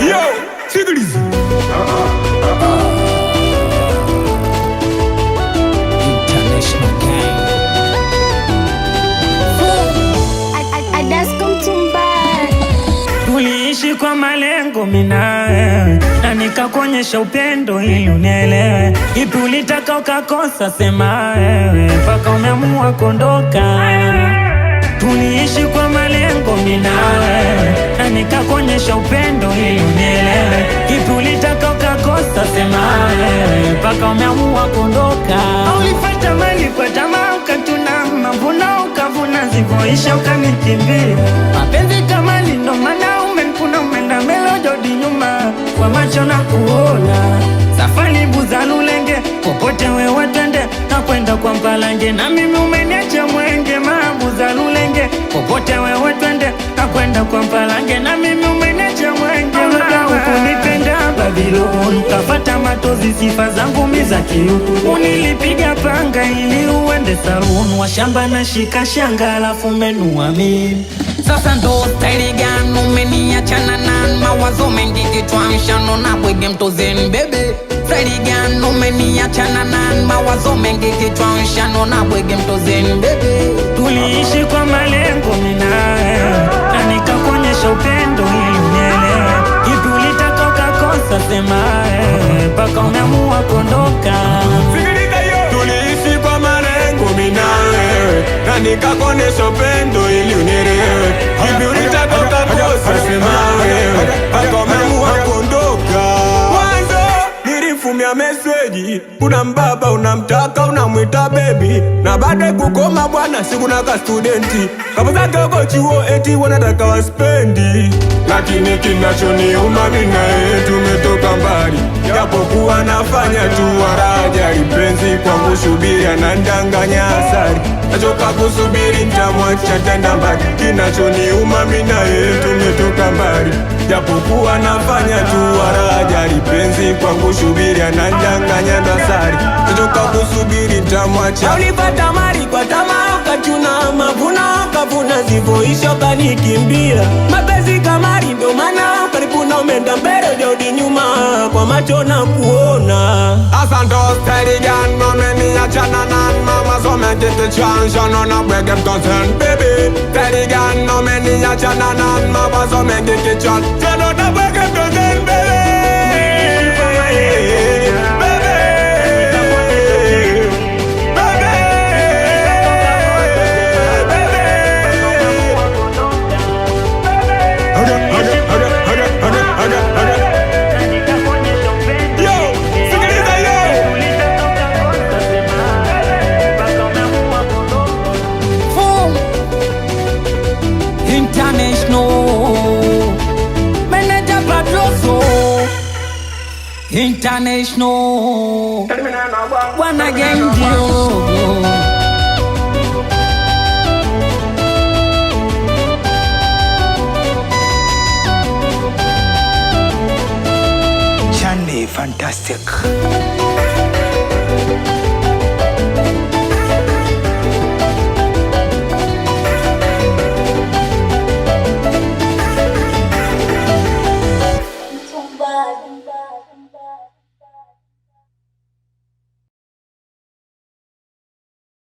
Yo, sikiliza. International gang. Tuliishi kwa malengo minawe na nikakuonyesha upendo ili unielewe. Ipi ulitaka ukakosa, sema wewe, mpaka umeamua kondoka. Tuliishi kwa malengo minawe na nikakuonyesha upendo ili unielewe. Ipi ulitaka ukakosa, sema wewe, mpaka umeamua kondoka. Ulifata mali kwa tamaa, ukatuna mavuna, ukavuna zivoisha, ukanikimbia. Mapenzi kama ndo maana umenkuna, umeenda melodi nyuma kwa macho na kuona. Safari buza lulenge, popote wewe twende, na kwenda kwa Mpalange, na mimi umeniacha mwenge. Mabuza lulenge, popote wewe twende, na kwenda kwa Mpalange, na mimi umeniacha mwenge. Wala ukunipenda Babylon, kafata matozi, sifa zangu miza kiu. Unilipiga panga ili uende saluni, washamba na shika shanga, alafu menua mimi. Sasa ndo staili gani umeniachana na mawazo mengi kichwani, mshano na bwege mtozeni bebe. Staili gani umeniachana na mawazo mengi kichwani, mshano na bwege mtozeni bebe. Tuliishi kwa malengo minawe na nikakuonyesha upendo ili unielewe. Ipi ulitaka ukakosa, sema wewe, mpaka umeamua kondoka. Tuliishi kwa malengo minawe na nikakuonyesha upendo ili unielewe. Ipi ulitaka ukakosa, sema wewe, mpaka umeamua kondoka. Mwanzo nilifumia meseji, kuna mbaba unamtaka, unamwita baby, na baada kukoma bwana siku na ka studenti kapo zake uko chuo eti wanataka waspendi. Lakini kinachoniuma mimi na yeye tumetoka mbali, japokuwa nafanya tu waraja. Lipenzi kwangu subiri, anandanganya asari, nachoka kusubiri nitamwacha tenda mbali. Kinachoniuma mimi na yeye tumetoka mbali, japokuwa nafanya tu waraja. Lipenzi kwangu subiri, anandanganya asari, nachoka kusubiri nitamwacha. Ulipata mali kwa tamaa, ukachuna mavuna, ukavuna zivoisha, ukanikimbia. Mapenzi kama ndo maana ukanipuna, umeenda mbele jodi nyuma kwa macho na kuona. Asante style gan umeniachana na mama, so make it a chance, no na bwege mtozeni baby. Style gan umeniachana na mama, so make it a chance, no na bwege mtozeni baby. International Bwana gang ndio. Chani fantastic.